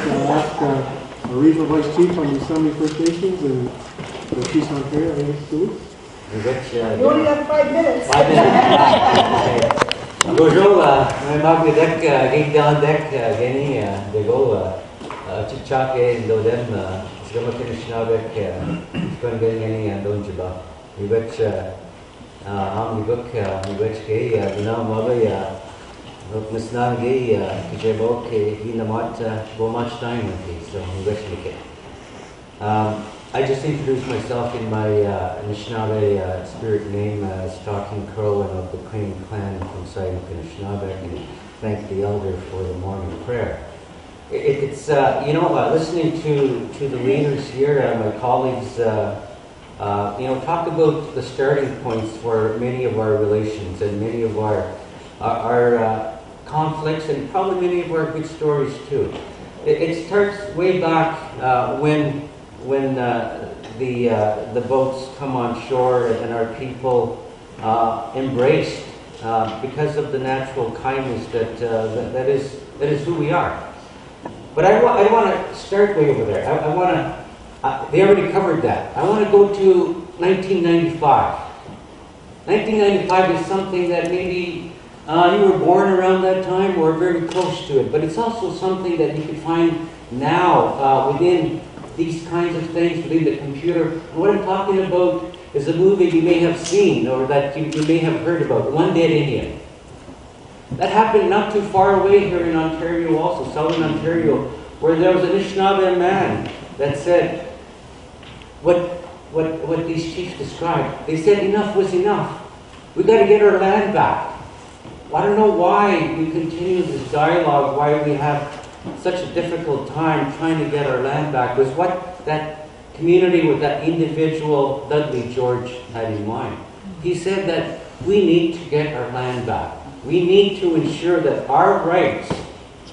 ask our Regional Vice Chief on the Assembly First Nations and the Chiefs of Ontario, Angus Toulouse. You only have 5 minutes. 5 minutes. Bonjour, mag dek gig down dek geni de go chichak e do dem sigama kinishnabek kon geni and don jiba. We bet am book we bet ke na maba look misnan ge kijebo ke hinamat go much time so we bet ke. I just introduced myself in my Anishinaabe spirit name as Talking Crow and of the Crane clan from Anishinaabe, and thank the elder for the morning prayer. It's listening to the leaders here, my colleagues, talk about the starting points for many of our relations and many of our conflicts and probably many of our good stories too. It starts way back when the boats come on shore and our people embraced because of the natural kindness that is who we are. But I want to start way over there. I want to. They already covered that. I want to go to 1995. 1995 is something that maybe you were born around that time or very close to it, but it's also something that you can find now within these kinds of things within the computer. And what I'm talking about is a movie you may have seen or that you may have heard about, One Dead Indian. That happened not too far away here in Ontario also, southern Ontario, where there was an Anishinaabe man that said what these chiefs described. They said enough was enough. We got to get our land back. Well, I don't know why we continue this dialogue, why we have such a difficult time trying to get our land back, was what that community with that individual Dudley George had in mind. He said that we need to get our land back. We need to ensure that our rights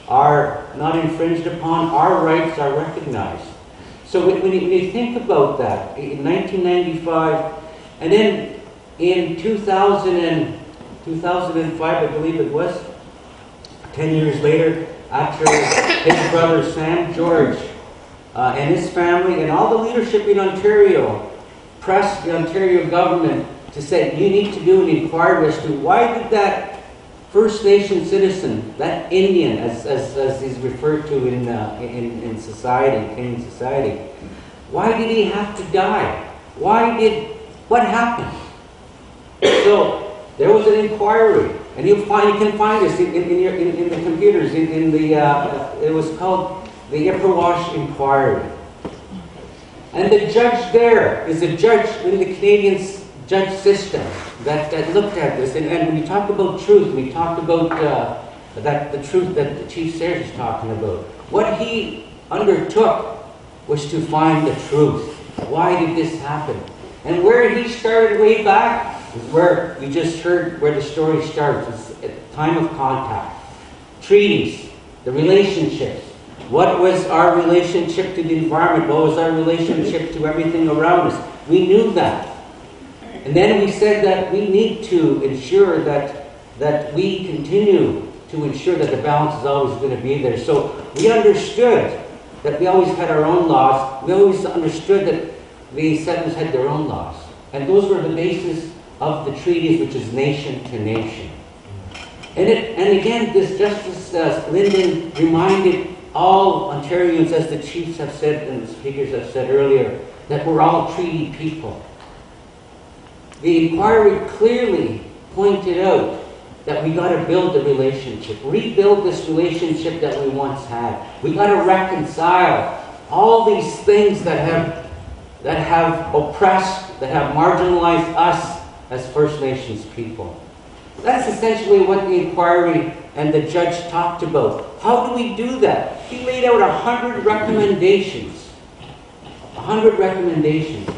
are not infringed upon, our rights are recognized. So when you think about that, in 1995, and then in 2005, I believe it was, 10 years later, after his brother Sam George and his family and all the leadership in Ontario pressed the Ontario government to say, you need to do an inquiry as to why did that First Nation citizen, that Indian, as he's referred to in society, Canadian society, why did he have to die? What happened? So there was an inquiry. And you can find this in the computers. It was called the Ipperwash Inquiry. And the judge there is a judge in the Canadian judge system that looked at this. And when you talk about truth, we talked about the truth that the Chief Sayers is talking about. What he undertook was to find the truth. Why did this happen? And where he started way back is where we just heard where the story starts. It's at the time of contact. Treaties, the relationships. What was our relationship to the environment? What was our relationship to everything around us? We knew that. And then we said that we need to ensure that we continue to ensure that the balance is always going to be there. So we understood that we always had our own laws. We always understood that the settlers had their own laws. And those were the basis of the treaties, which is nation to nation. And again, this Justice Linden reminded all Ontarians, as the chiefs have said and the speakers have said earlier, that we're all treaty people. The inquiry clearly pointed out that we got to build the relationship, rebuild this relationship that we once had. We got to reconcile all these things that have oppressed, that have marginalized us as First Nations people. That's essentially what the inquiry and the judge talked about. How do we do that? He laid out 100 recommendations. 100 recommendations.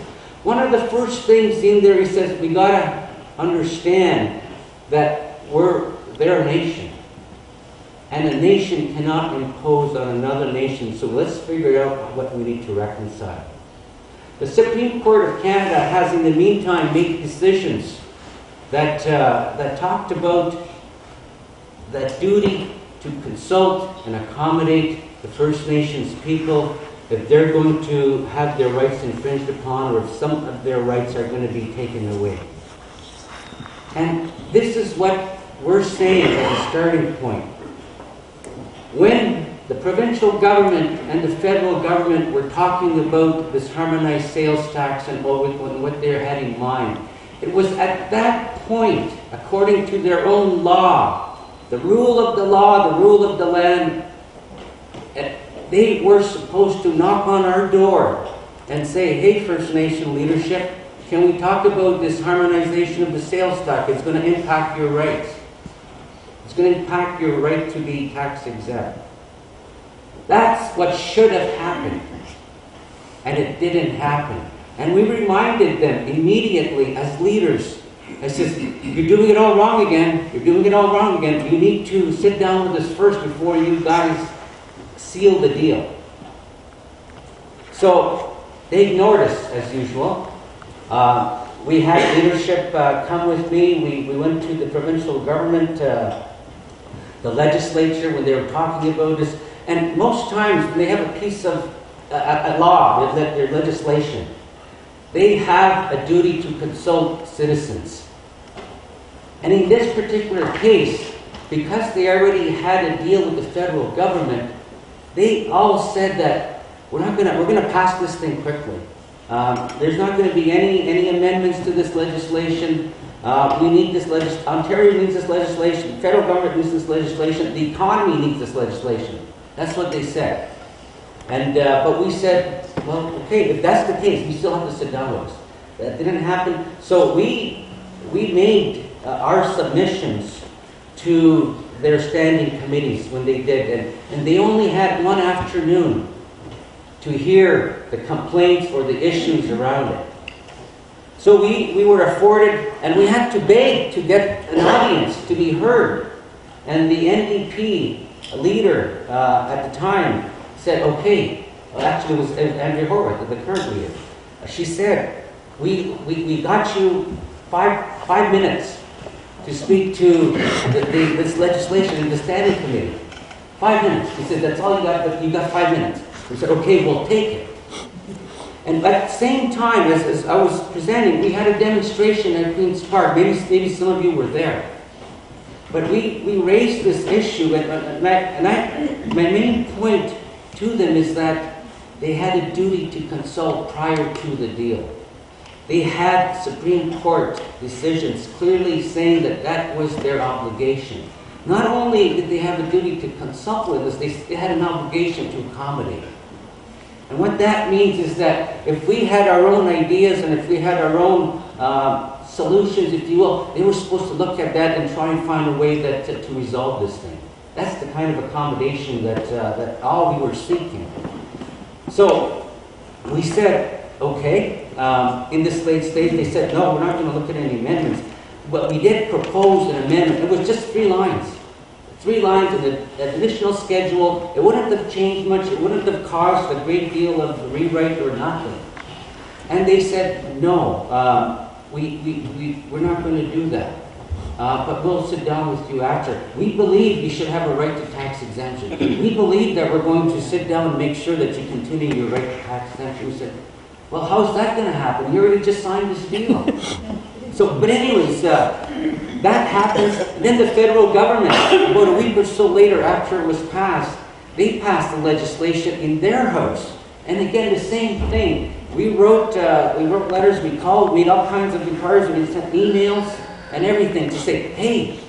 One of the first things in there, he says, we got to understand that they're a nation. And a nation cannot impose on another nation. So let's figure out what we need to reconcile. The Supreme Court of Canada has in the meantime made decisions that talked about that duty to consult and accommodate the First Nations people, if they're going to have their rights infringed upon, or if some of their rights are going to be taken away. And this is what we're saying as a starting point. When the provincial government and the federal government were talking about this harmonized sales tax and what they had in mind, it was at that point, according to their own law, the rule of the law, the rule of the land, they were supposed to knock on our door and say, hey, First Nation leadership, can we talk about this harmonization of the sales tax? It's going to impact your rights. It's going to impact your right to be tax exempt. That's what should have happened. And it didn't happen. And we reminded them immediately as leaders. I said, you're doing it all wrong again. You're doing it all wrong again. You need to sit down with us first before you guys seal the deal. So they ignored us as usual. We had leadership come with me. We went to the provincial government, the legislature, when they were talking about this. And most times when they have a piece of a law, their legislation, they have a duty to consult citizens. And in this particular case, because they already had a deal with the federal government, they all said that we're going to pass this thing quickly. There's not going to be any amendments to this legislation. We need this Ontario needs this legislation. The federal government needs this legislation. The economy needs this legislation. That's what they said. And but we said, well, okay, if that's the case, we still have to sit down with us. That didn't happen. So we made our submissions to their standing committees when they did, and they only had one afternoon to hear the complaints or the issues around it. So we were afforded, and we had to beg to get an audience to be heard. And the NDP leader at the time said, okay, well, actually it was Andrea Horwath, the current leader. She said, we got you five minutes to speak to this legislation in the standing committee. 5 minutes. He said, that's all you got, but you got 5 minutes. We said, okay, we'll take it. And at the same time, as I was presenting, we had a demonstration at Queen's Park. Maybe some of you were there. But we raised this issue, and my main point to them is that they had a duty to consult prior to the deal. They had Supreme Court decisions clearly saying that that was their obligation. Not only did they have a duty to consult with us, they had an obligation to accommodate. And what that means is that if we had our own ideas and if we had our own solutions, if you will, they were supposed to look at that and try and find a way to resolve this thing. That's the kind of accommodation that all we were seeking. So we said, okay, in this late stage, they said, no, we're not going to look at any amendments. But we did propose an amendment. It was just 3 lines. 3 lines in the additional schedule. It wouldn't have changed much. It wouldn't have caused a great deal of rewrite or nothing. And they said, no, we're not going to do that. But we'll sit down with you after. We believe you should have a right to tax exemption. We believe that we're going to sit down and make sure that you continue your right to tax exemption. We said, well, how's that going to happen? You already just signed this deal. So, but anyways, that happens. Then the federal government, about a week or so later after it was passed, they passed the legislation in their house. And again, the same thing. We wrote letters, we called, made all kinds of inquiries, we sent emails and everything to say, hey,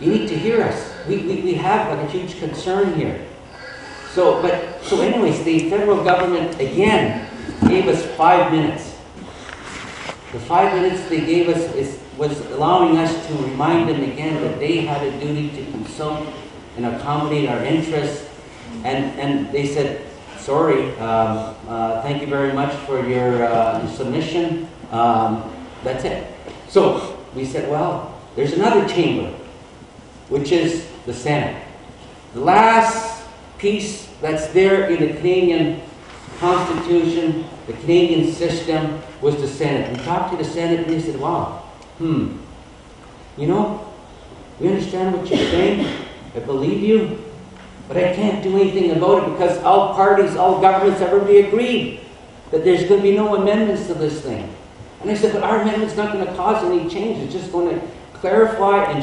you need to hear us. We have like a huge concern here. So anyways, the federal government again gave us 5 minutes. The 5 minutes they gave us was allowing us to remind them again that they had a duty to consult and accommodate our interests. And they said, sorry, thank you very much for your submission. That's it. So we said, well, there's another chamber, which is the Senate. The last piece that's there in the Canadian Constitution, the Canadian system, was the Senate. We talked to the Senate and they said, wow, you know, we understand what you're saying. I believe you. But I can't do anything about it because all parties, all governments, everybody agreed that there's going to be no amendments to this thing. And I said, but our amendment's not going to cause any change. It's just going to clarify and